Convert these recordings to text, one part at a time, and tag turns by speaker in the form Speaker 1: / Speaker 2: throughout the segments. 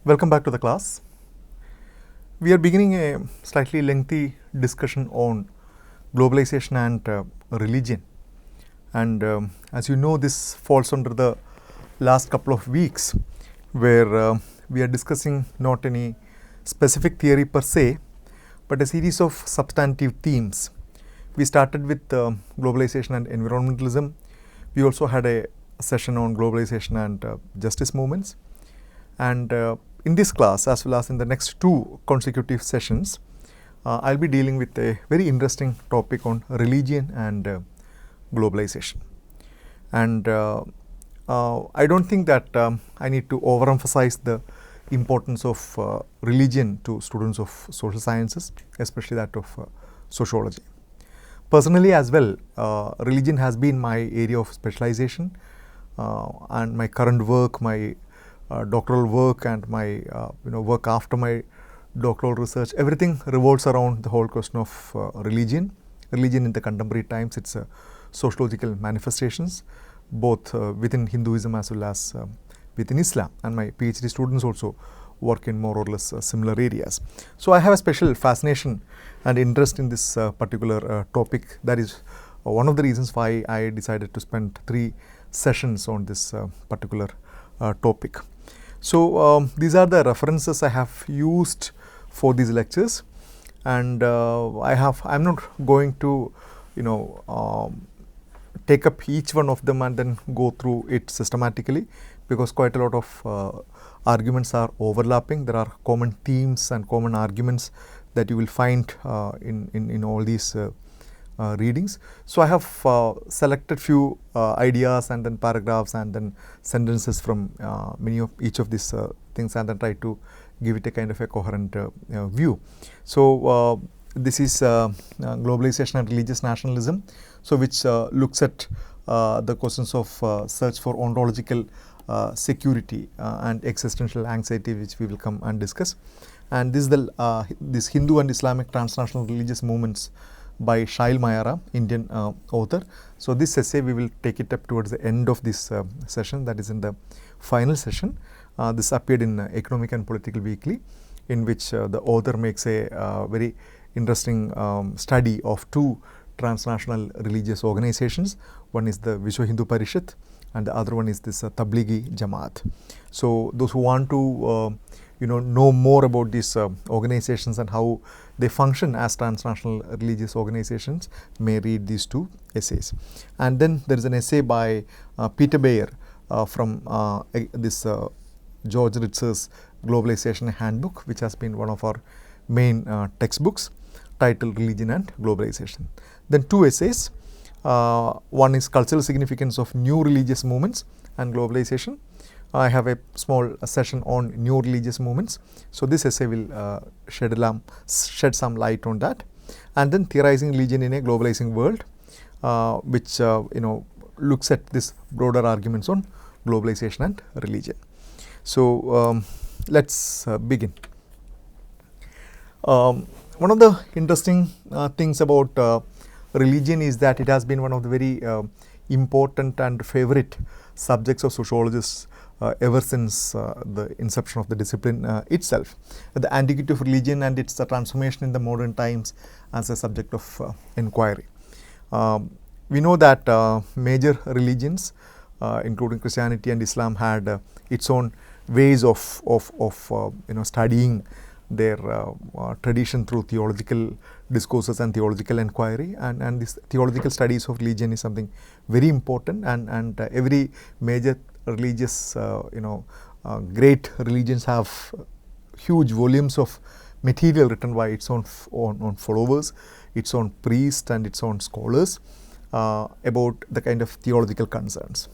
Speaker 1: Welcome back to the class. We are beginning a slightly lengthy discussion on globalization and religion. And as you know, this falls under the last couple of weeks where we are discussing not any specific theory per se, but a series of substantive themes. We started with globalization and environmentalism. We also had a session on globalization and justice movements. And in this class, as well as in the next two consecutive sessions, I'll be dealing with a very interesting topic on religion and globalization. And I don't think that I need to overemphasize the importance of religion to students of social sciences, especially that of sociology. Personally as well, religion has been my area of specialization, and my current work, my doctoral work and my work after my doctoral research, everything revolves around the whole question of religion. Religion in the contemporary times, its sociological manifestations, both within Hinduism as well as within Islam. And my PhD students also work in more or less similar areas. So I have a special fascination and interest in this particular topic. That is one of the reasons why I decided to spend 3 sessions on this particular topic. So these are the references I have used for these lectures, and I'm not going to take up each one of them and then go through it systematically, because quite a lot of arguments are overlapping. There are common themes and common arguments that you will find in all these readings. So I have selected few ideas and then paragraphs and then sentences from each of these things, and then try to give it a kind of a coherent view. So this is globalization and religious nationalism, so which looks at the questions of search for ontological security and existential anxiety, which we will come and discuss. And this is the this Hindu and Islamic transnational religious movements by Shail Mayara, Indian author. So this essay we will take it up towards the end of this session, that is in the final session. This appeared in Economic and Political Weekly, in which the author makes a very interesting study of 2 transnational religious organizations. One is the Vishwa Hindu Parishad and the other one is this Tablighi Jamaat. So those who want to know more about these organizations and how they function as transnational religious organizations may read these 2 essays. And then there is an essay by Peter Bayer from this George Ritzer's Globalization Handbook, which has been one of our main textbooks, titled Religion and Globalization. Then 2 essays. One is Cultural Significance of New Religious Movements and Globalization. I have a small session on new religious movements. So this essay will shed some light on that. And then Theorizing Religion in a Globalizing World, which looks at this broader arguments on globalization and religion. So let's begin. One of the interesting things about religion is that it has been one of the very important and favorite subjects of sociologists ever since the inception of the discipline itself. The antiquity of religion and its transformation in the modern times as a subject of inquiry. We know that major religions, including Christianity and Islam, had its own ways of studying their tradition through theological discourses and theological inquiry, and this theological studies of religion is something very important, and every major religious great religions have huge volumes of material written by its own followers, its own priests and its own scholars about the kind of theological concerns,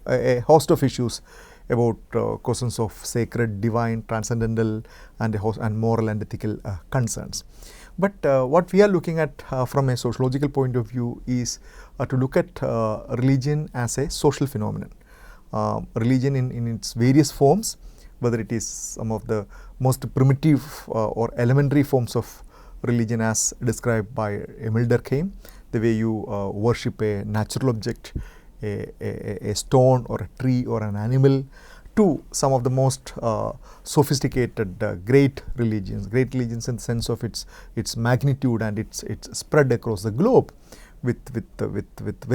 Speaker 1: a host of issues about questions of sacred, divine, transcendental and moral and ethical concerns. But what we are looking at from a sociological point of view is to look at religion as a social phenomenon. Religion in its various forms, whether it is some of the most primitive or elementary forms of religion as described by Emil Durkheim, the way you worship a natural object, a stone or a tree or an animal, to some of the most sophisticated great religions in the sense of its magnitude and its spread across the globe with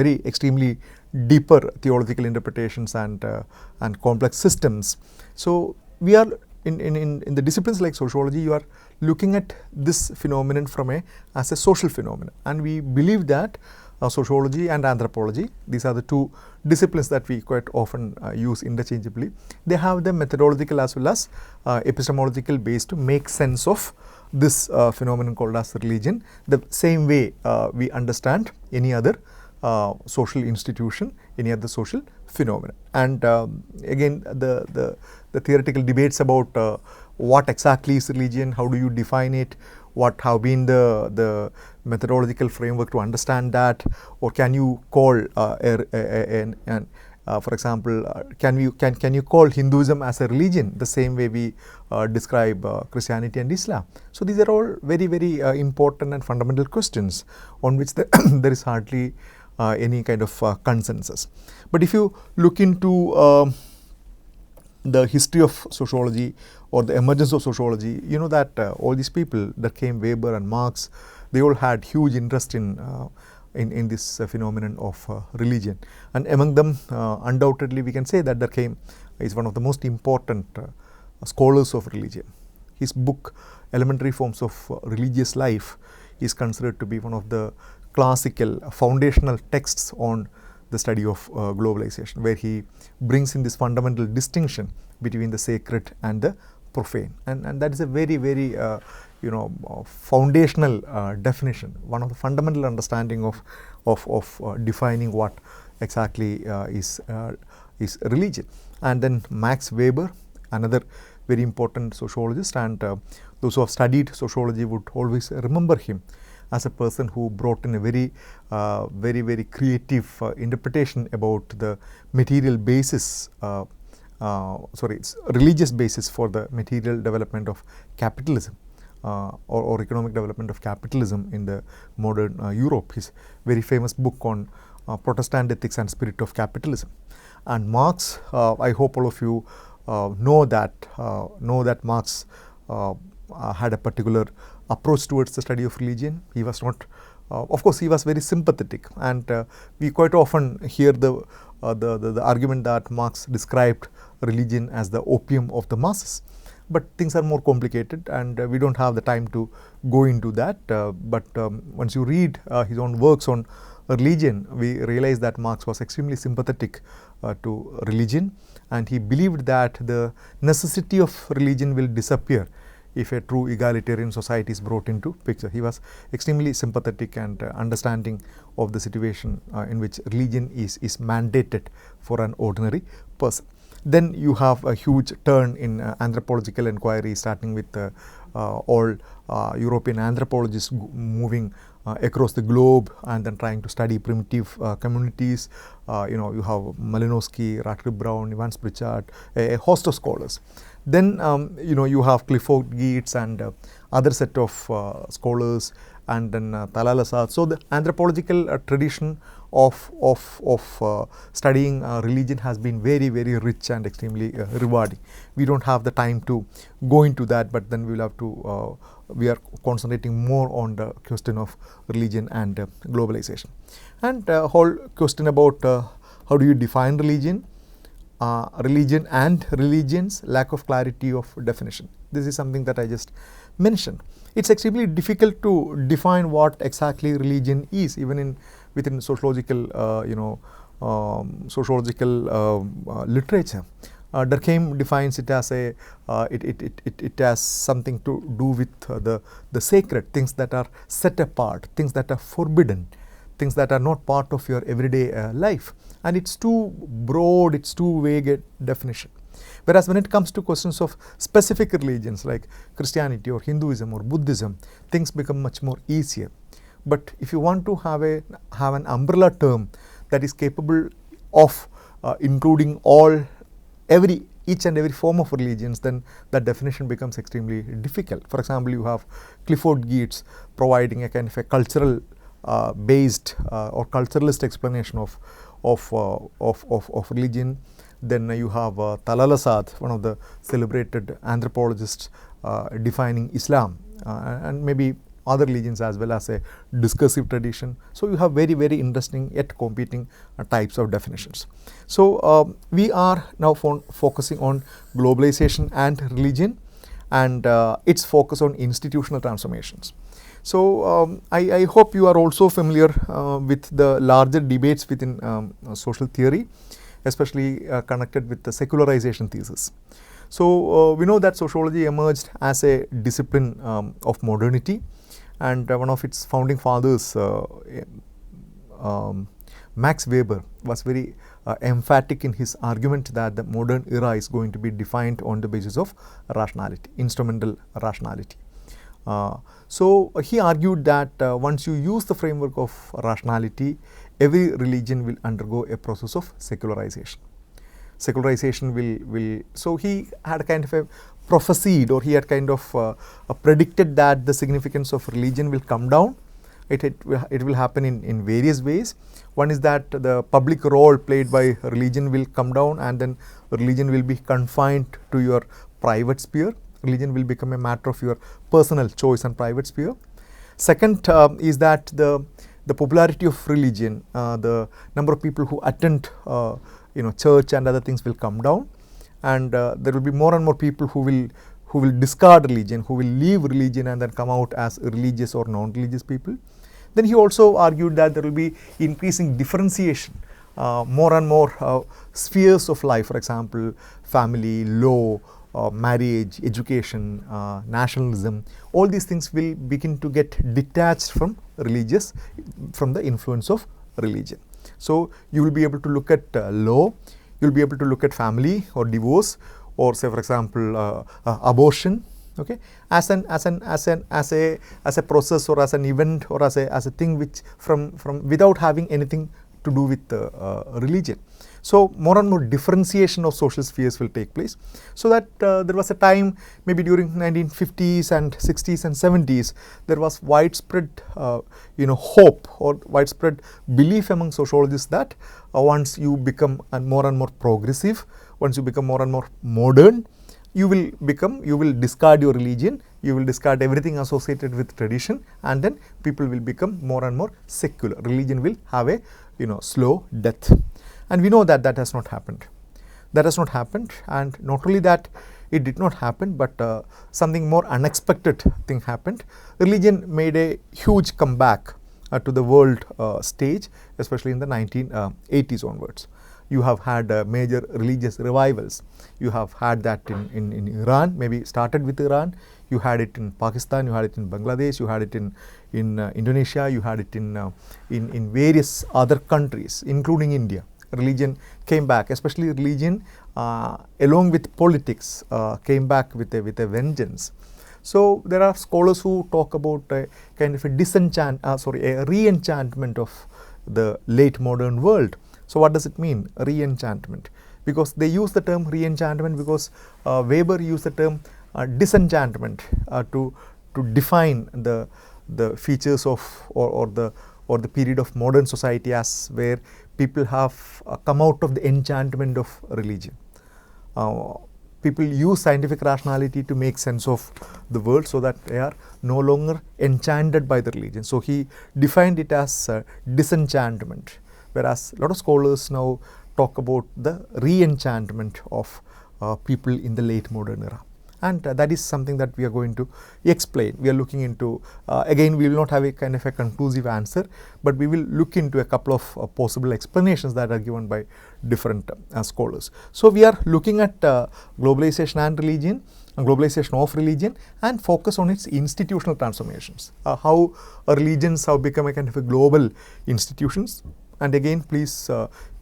Speaker 1: very extremely deeper theological interpretations and complex systems. So we are in the disciplines like sociology, you are looking at this phenomenon as a social phenomenon, and we believe that sociology and anthropology, these are the two disciplines that we quite often use interchangeably. They have the methodological as well as epistemological base to make sense of this phenomenon called as religion, the same way we understand any other social institution, any other social phenomenon. And again, the theoretical debates about what exactly is religion, how do you define it, what have been the methodological framework to understand that, or can you call for example, can you call Hinduism as a religion the same way we describe Christianity and Islam? So these are all very important and fundamental questions on which there is hardly any kind of consensus. But if you look into the history of sociology or the emergence of sociology, you know that all these people that came, Weber and Marx, they all had huge interest in this phenomenon of religion, and among them undoubtedly we can say that Durkheim is one of the most important scholars of religion. His book Elementary Forms of Religious Life is considered to be one of the classical foundational texts on the study of globalization, where he brings in this fundamental distinction between the sacred and the profane, and that is a very foundational definition, one of the fundamental understanding of defining what exactly is religion. And then Max Weber, another very important sociologist, and those who have studied sociology would always remember him as a person who brought in a very creative interpretation about the material basis, religious basis for the material development of capitalism or economic development of capitalism in the modern Europe. His very famous book on Protestant ethics and spirit of capitalism. And Marx, I hope all of you know that Marx had a particular approach towards the study of religion. He was not, of course, he was very sympathetic, and we quite often hear the argument that Marx described religion as the opium of the masses. But things are more complicated, and we don't have the time to go into that. But once you read his own works on religion, we realize that Marx was extremely sympathetic to religion, and he believed that the necessity of religion will disappear if a true egalitarian society is brought into picture. He was extremely sympathetic and understanding of the situation in which religion is mandated for an ordinary person. Then you have a huge turn in anthropological inquiry, starting with all European anthropologists moving across the globe and then trying to study primitive communities. You have Malinowski, Radcliffe Brown, Evans Pritchard, a host of scholars. Then you have Clifford Geertz and other set of scholars, and then Talal Asad. So the anthropological tradition of studying religion has been very rich and extremely rewarding. We don't have the time to go into that, but then we will have to. We are concentrating more on the question of religion and globalization, and whole question about how do you define religion. Religion and religions, lack of clarity of definition. This is something that I just mentioned. It's extremely difficult to define what exactly religion is, even within sociological literature. Durkheim defines it as it has something to do with the sacred, things that are set apart, things that are forbidden, things that are not part of your everyday life. And it's too broad, it's too vague a definition. Whereas when it comes to questions of specific religions like Christianity or Hinduism or Buddhism, things become much more easier. But if you want to have an umbrella term that is capable of including each and every form of religions, then that definition becomes extremely difficult. For example, you have Clifford Geertz providing a kind of a cultural based or culturalist explanation of religion, Then you have Talal Asad, one of the celebrated anthropologists, defining Islam, and maybe other religions as well as a discursive tradition. So you have very, very interesting yet competing types of definitions. So we are now focusing on globalization and religion, and its focus on institutional transformations. So I hope you are also familiar with the larger debates within social theory, especially connected with the secularization thesis. So we know that sociology emerged as a discipline of modernity, and one of its founding fathers, Max Weber, was very emphatic in his argument that the modern era is going to be defined on the basis of rationality, instrumental rationality. So he argued that once you use the framework of rationality, every religion will undergo a process of secularization. Secularization will so he had kind of a prophesied, or he had kind of predicted that the significance of religion will come down. It will happen in various ways. One is that the public role played by religion will come down, and then religion will be confined to your private sphere. Religion will become a matter of your personal choice and private sphere. Second is that the popularity of religion, the number of people who attend church and other things will come down, and there will be more and more people who will discard religion, who will leave religion and then come out as religious or non-religious people. Then he also argued that there will be increasing differentiation, more and more spheres of life, for example, family, law, marriage, education, nationalism. All these things will begin to get detached from the influence of religion. So you will be able to look at law, you will be able to look at family or divorce, or say for example abortion, okay, as a process, or as an event, or as a thing which from without having anything to do with religion. So more and more differentiation of social spheres will take place. So that there was a time, maybe during 1950s and 60s and 70s, there was widespread hope or widespread belief among sociologists that once you become more and more progressive, once you become more and more modern, you will discard your religion, you will discard everything associated with tradition, and then people will become more and more secular. Religion will have a slow death. And we know that that has not happened. That has not happened, and not only that, it did not happen, but something more unexpected thing happened. Religion made a huge comeback to the world stage, especially in the 1980s onwards. You have had major religious revivals. You have had that in Iran, maybe started with Iran. You had it in Pakistan, you had it in Bangladesh, you had it in Indonesia, you had it in various other countries, including India. Religion came back, especially religion along with politics came back with a vengeance. So there are scholars who talk about a kind of a re-enchantment of the late modern world. So what does it mean, re-enchantment? Because they use the term re-enchantment because Weber used the term disenchantment to define the features of or the period of modern society as where people have come out of the enchantment of religion. People use scientific rationality to make sense of the world so that they are no longer enchanted by the religion. So he defined it as disenchantment, whereas a lot of scholars now talk about the re-enchantment of people in the late modern era. And that is something that we are going to explain. We are looking into, again, we will not have a kind of a conclusive answer, but we will look into a couple of possible explanations that are given by different scholars. So we are looking at globalization and religion, and globalization of religion, and focus on its institutional transformations. How religions have become a kind of a global institutions. And again, please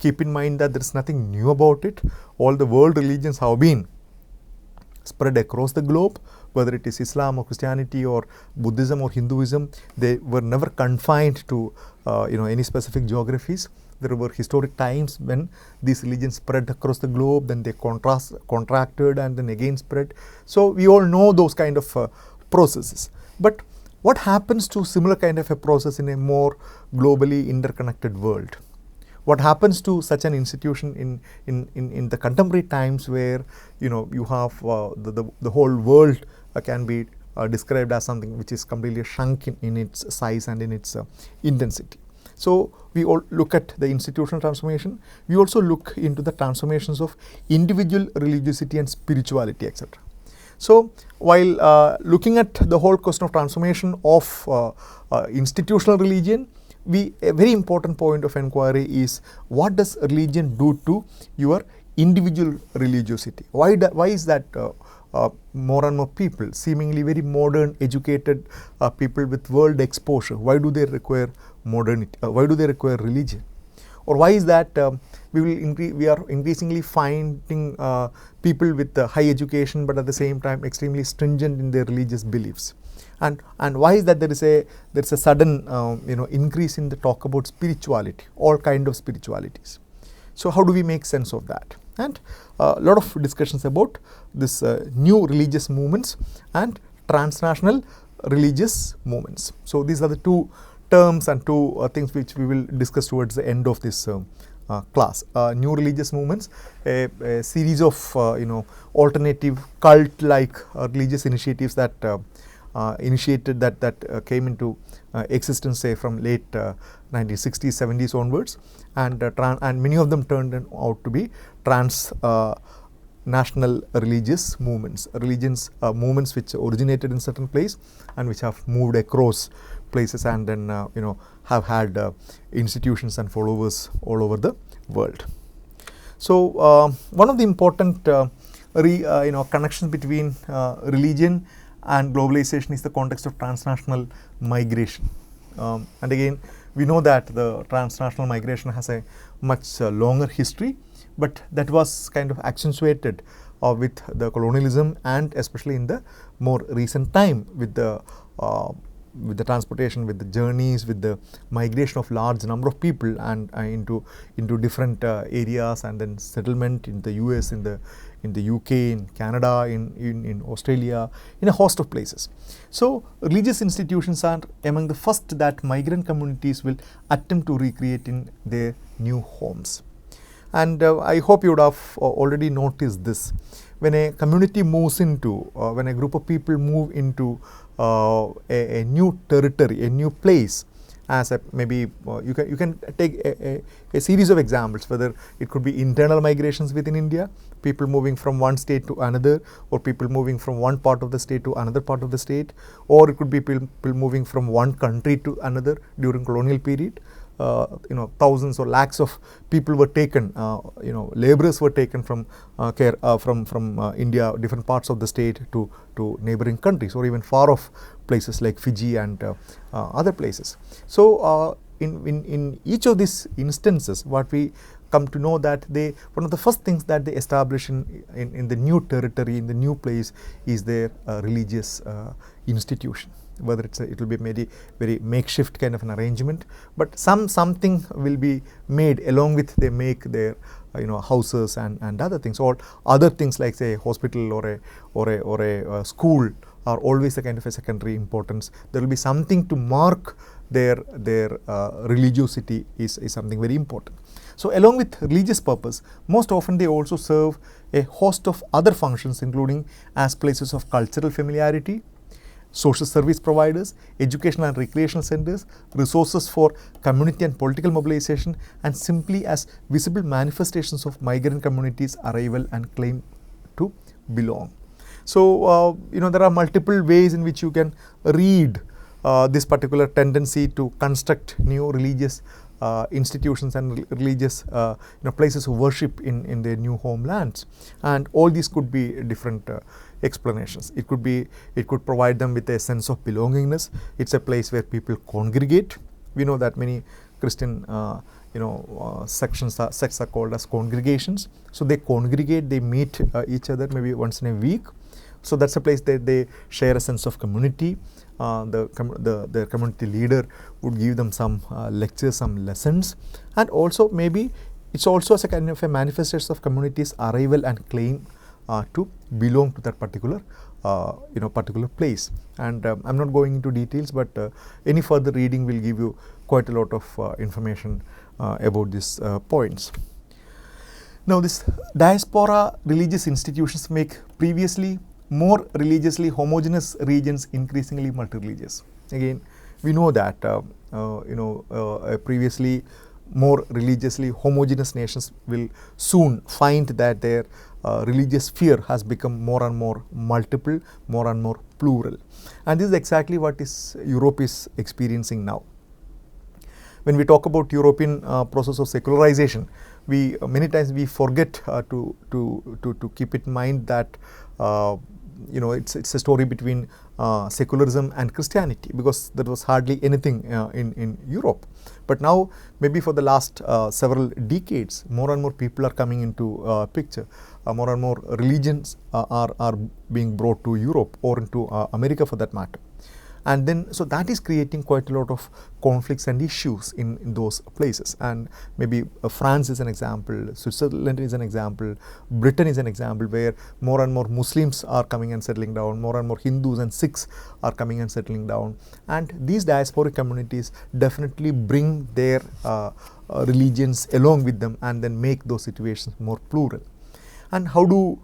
Speaker 1: keep in mind that there is nothing new about it. All the world religions have been spread across the globe, whether it is Islam or Christianity or Buddhism or Hinduism. They were never confined to any specific geographies. There were historic times when these religions spread across the globe, then they contracted and then again spread. So we all know those kind of processes. But what happens to similar kind of a process in a more globally interconnected world? what happens to such an institution in the contemporary times, where you have the whole world can be described as something which is completely shrunk in its size and in its intensity. So we all look at the institutional transformation. We also look into the transformations of individual religiosity and spirituality, etc. So while looking at the whole question of transformation of institutional religion, a very important point of inquiry is, what does religion do to your individual religiosity? Why is that more and more people, seemingly very modern, educated people with world exposure, why do they require modernity? Why do they require religion? Or why is that we are increasingly finding people with high education, but at the same time extremely stringent in their religious beliefs? And why is that there is a sudden increase in the talk about spirituality, all kind of spiritualities? So how do we make sense of that? And a lot of discussions about this new religious movements and transnational religious movements. So these are the two terms and two things which we will discuss towards the end of this class. New religious movements, a series of alternative cult-like religious initiatives that came into existence, say, from late 1960s, 70s onwards, and many of them turned out to be transnational religious movements, movements which originated in certain place and which have moved across places, and then have had institutions and followers all over the world. So one of the important connections between religion and globalization is the context of transnational migration. And again, we know that the transnational migration has a much longer history, but that was kind of accentuated with the colonialism, and especially in the more recent time with the transportation, with the journeys, with the migration of large number of people and into different areas, and then settlement in the US, in the UK, in Canada, in Australia, in a host of places. So religious institutions are among the first that migrant communities will attempt to recreate in their new homes. And I hope you would have already noticed this. When a community moves into, when a group of people move into a new territory, a new place, as maybe you can take a series of examples, whether it could be internal migrations within India, people moving from one state to another, or people moving from one part of the state to another part of the state, or it could be people moving from one country to another during colonial period. Thousands or lakhs of people were taken, laborers were taken from India, different parts of the state to neighboring countries, or even far off places like Fiji and other places. So in each of these instances, what we come to know that one of the first things that they establish in the new territory, in the new place, is their religious institution. Whether it will be maybe very makeshift kind of an arrangement, but something will be made along with they make their houses and other things, or other things like, say, hospital or a school are always a kind of a secondary importance. There will be something to mark their religiosity is something very important. So along with religious purpose, most often they also serve a host of other functions, including as places of cultural familiarity, social service providers, educational and recreational centers, resources for community and political mobilization, and simply as visible manifestations of migrant communities' arrival and claim to belong. So there are multiple ways in which you can read this particular tendency to construct new religious institutions and religious places of worship in their new homelands, and all these could be different explanations. It could provide them with a sense of belongingness. It's a place where people congregate. We know that many Christian sects are called as congregations. So they congregate, they meet each other maybe once in a week. So that's a place that they share a sense of community. The community leader would give them some lectures, some lessons, and also maybe it's also as a kind of a manifestation of community's arrival and claim to belong to that particular particular place. And I'm not going into details, but any further reading will give you quite a lot of information about these points. Now, this diaspora religious institutions make previously more religiously homogeneous regions increasingly multi-religious. Again, we know that previously more religiously homogeneous nations will soon find that their religious sphere has become more and more multiple, more and more plural, and this is exactly what Europe is experiencing now. When we talk about European process of secularization, we many times we forget to keep in mind that it's a story between secularism and Christianity, because there was hardly anything in Europe. But now, maybe for the last several decades, more and more people are coming into picture. More and more religions are being brought to Europe or into America for that matter. And then, so that is creating quite a lot of conflicts and issues in those places. And maybe France is an example, Switzerland is an example, Britain is an example, where more and more Muslims are coming and settling down, more and more Hindus and Sikhs are coming and settling down. And these diasporic communities definitely bring their religions along with them and then make those situations more plural. And how do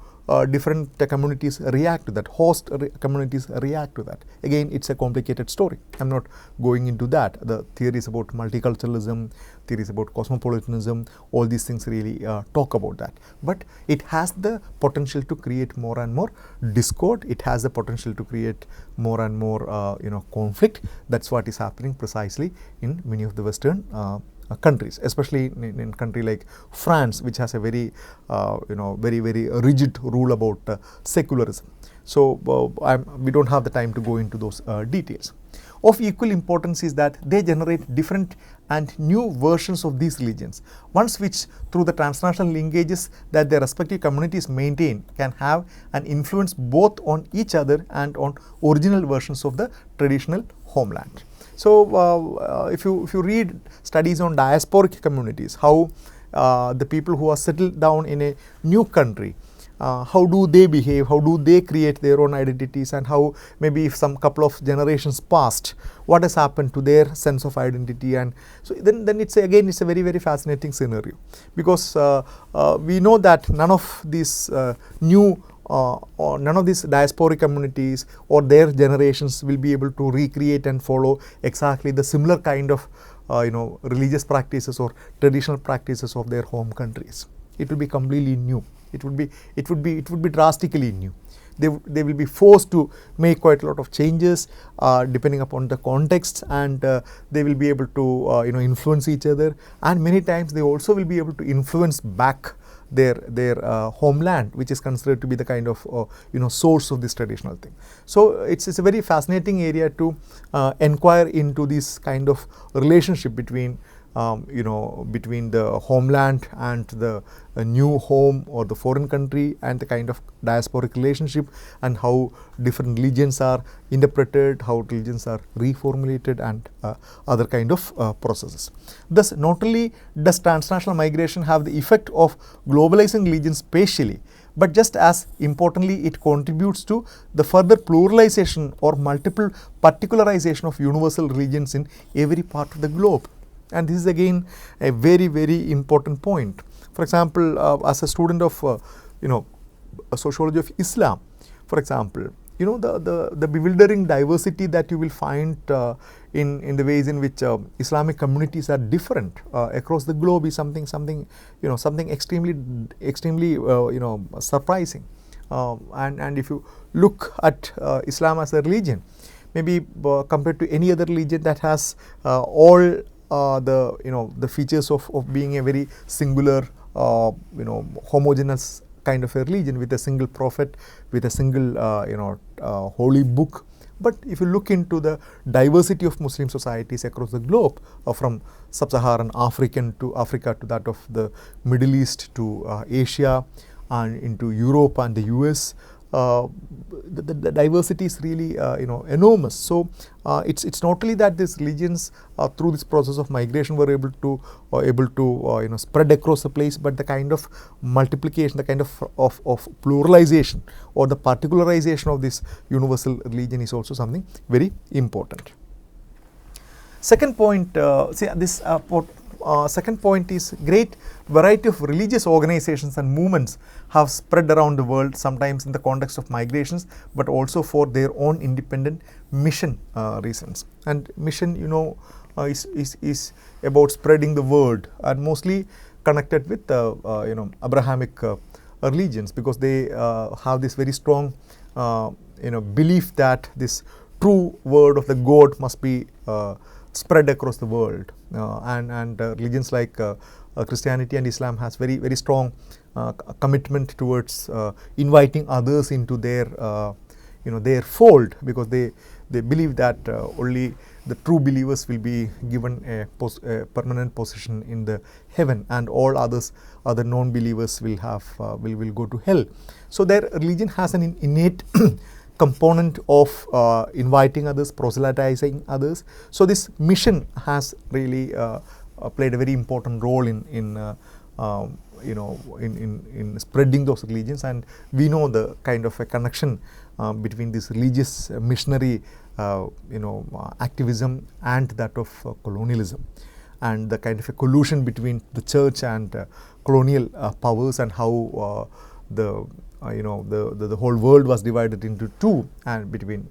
Speaker 1: different communities react to that, host communities react to that? Again, it's a complicated story. I'm not going into that. The theories about multiculturalism, theories about cosmopolitanism, all these things really talk about that. But it has the potential to create more and more discord. It has the potential to create more and more conflict. That's what is happening precisely in many of the Western countries, especially in a country like France, which has a very very rigid rule about secularism. So we don't have the time to go into those details. Of equal importance is that they generate different and new versions of these religions, ones which through the transnational linkages that their respective communities maintain can have an influence both on each other and on original versions of the traditional homeland. So if you read studies on diasporic communities, how the people who are settled down in a new country, how do they behave, how do they create their own identities, and how maybe if some couple of generations passed, what has happened to their sense of identity. And so then it's a very fascinating scenario, because we know that none of these none of these diasporic communities or their generations will be able to recreate and follow exactly the similar kind of religious practices or traditional practices of their home countries. It will be completely new. It would be drastically new. They will be forced to make quite a lot of changes depending upon the context, and they will be able to influence each other, and many times they also will be able to influence back their homeland, which is considered to be the kind of source of this traditional thing. So it's a very fascinating area to inquire into this kind of relationship between between the homeland and the new home or the foreign country, and the kind of diasporic relationship, and how different religions are interpreted, how religions are reformulated, and other kind of processes. Thus, not only does transnational migration have the effect of globalizing religions spatially, but just as importantly, it contributes to the further pluralization or multiple particularization of universal religions in every part of the globe. And this is again a very important point. For example, as a student of a sociology of Islam, for example, the bewildering diversity that you will find in the ways in which Islamic communities are different across the globe is something extremely surprising. And if you look at Islam as a religion, maybe compared to any other religion that has all the features of being a very singular homogeneous kind of a religion with a single prophet, with a single holy book. But if you look into the diversity of Muslim societies across the globe, from sub-Saharan Africa to that of the Middle East to Asia and into Europe and the US, the diversity is really enormous. So it's not only that these religions through this process of migration were able to spread across the place, but the kind of multiplication, the kind of pluralization or the particularization of this universal religion is also something very important. Second point, second point is great variety of religious organizations and movements have spread around the world, sometimes in the context of migrations, but also for their own independent mission reasons. And mission, is about spreading the word, and mostly connected with Abrahamic religions, because they have this very strong belief that this true word of the God must be spread across the world, and religions like Christianity and Islam has very strong commitment towards inviting others into their fold, because they believe that only the true believers will be given a permanent position in the heaven, and all other non-believers will go to hell. So their religion has an innate component of inviting others, proselytizing others. So this mission has really played a very important role in spreading those religions, and we know the kind of a connection between this religious missionary activism and that of colonialism, and the kind of a collusion between the church and colonial powers, and how the whole world was divided into two, and between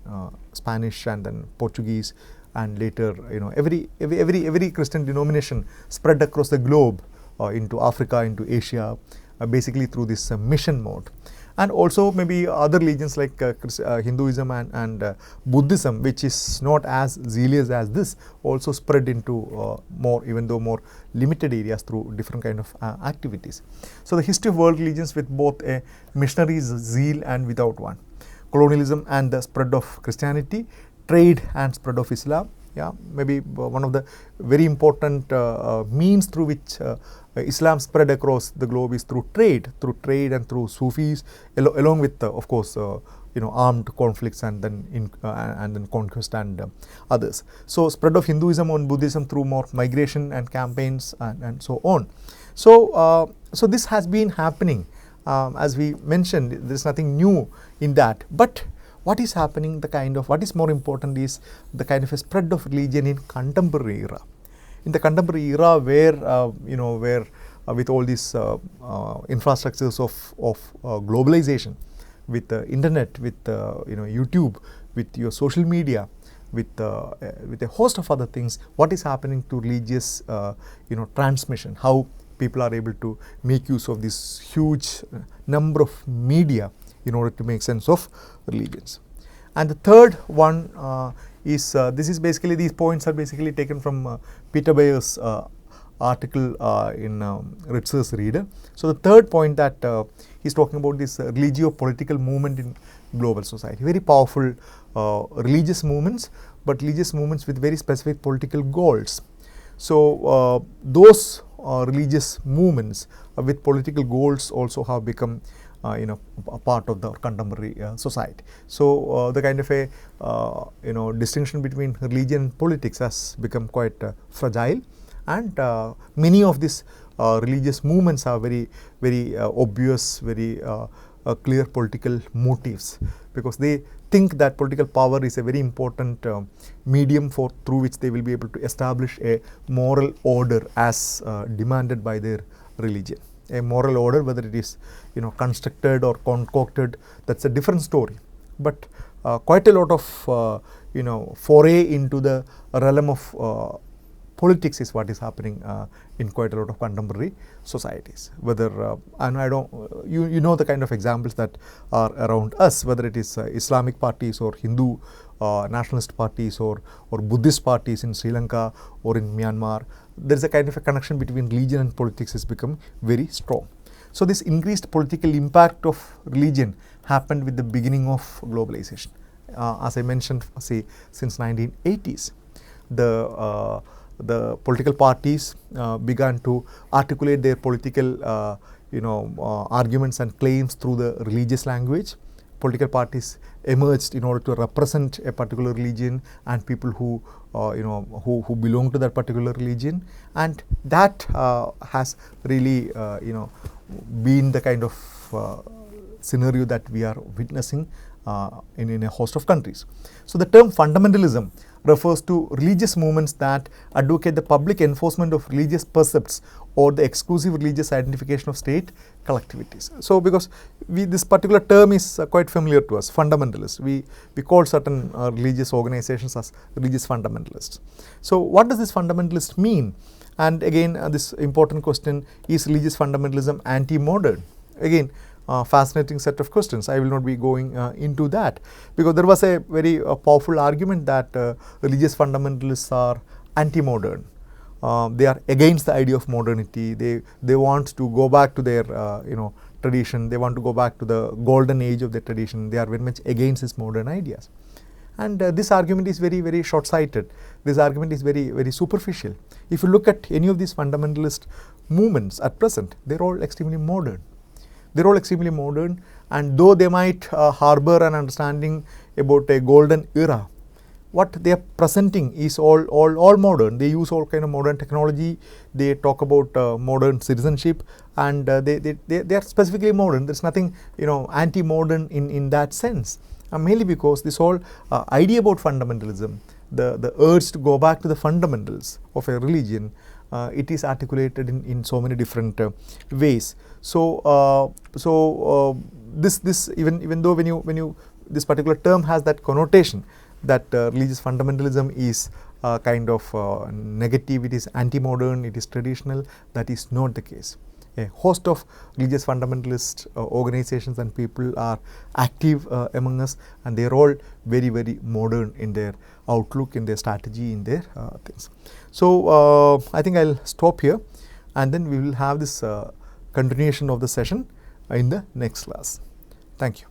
Speaker 1: Spanish and then Portuguese, and later every Christian denomination spread across the globe into Africa, into Asia, basically through this mission mode. And also maybe other religions like Hinduism and Buddhism, which is not as zealous as this, also spread into even though more limited areas through different kind of activities. So the history of world religions with both a missionary zeal and without one, colonialism and the spread of Christianity, trade and spread of Islam. Yeah, maybe one of the very important means through which Islam spread across the globe is through trade and through Sufis, along with of course armed conflicts and then conquest and others. So spread of Hinduism and Buddhism through more migration and campaigns and so on. So this has been happening, as we mentioned. There is nothing new in that, but what is happening, what is more important is the kind of a spread of religion in contemporary era. In the contemporary era, where with all these infrastructures of globalization, with the internet, with YouTube, with your social media, with a host of other things, what is happening to religious transmission? How people are able to make use of this huge number of media in order to make sense of religions. And the third one is these points are basically taken from Peter Bayer's article in Ritzer's Reader. So the third point that he's talking about this religio-political movement in global society. Very powerful religious movements, but religious movements with very specific political goals. So those religious movements with political goals also have become a part of the contemporary society. So the kind of a distinction between religion and politics has become quite fragile, and many of these religious movements have very obvious, very clear political motives, because they think that political power is a very important medium through which they will be able to establish a moral order as demanded by their religion. A moral order, whether it is constructed or concocted, that's a different story. But quite a lot of foray into the realm of politics is what is happening in quite a lot of contemporary societies. Whether and I don't the kind of examples that are around us, whether it is Islamic parties or Hindu nationalist parties or Buddhist parties in Sri Lanka or in Myanmar. There is a kind of a connection between religion and politics has become very strong. So this increased political impact of religion happened with the beginning of globalization. As I mentioned, say since 1980s, the political parties began to articulate their political arguments and claims through the religious language. Political parties emerged in order to represent a particular religion and people who belong to that particular religion, and that has really been the kind of scenario that we are witnessing in a host of countries. So the term fundamentalism refers to religious movements that advocate the public enforcement of religious precepts or the exclusive religious identification of state collectivities. So because this particular term is quite familiar to us, fundamentalist. We call certain religious organizations as religious fundamentalists. So what does this fundamentalist mean? And again, this important question, is religious fundamentalism anti-modern? Again, fascinating set of questions. I will not be going into that, because there was a very powerful argument that religious fundamentalists are anti-modern. They are against the idea of modernity. They want to go back to their tradition. They want to go back to the golden age of their tradition. They are very much against these modern ideas. And this argument is very, very short-sighted. This argument is very, very superficial. If you look at any of these fundamentalist movements at present, they're all extremely modern. They're all extremely modern, and though they might harbor an understanding about a golden era, what they are presenting is all modern. They use all kind of modern technology. They talk about modern citizenship, and they are specifically modern. There's nothing anti-modern in that sense. Mainly because this whole idea about fundamentalism, the urge to go back to the fundamentals of a religion, it is articulated in so many different ways. So this even though when you this particular term has that connotation that religious fundamentalism is kind of negative, it is anti-modern, it is traditional, that is not the case. A host of religious fundamentalist organizations and people are active among us, and they are all very, very modern in their outlook, in their strategy, in their things. So I think I'll stop here, and then we will have this continuation of the session in the next class. Thank you.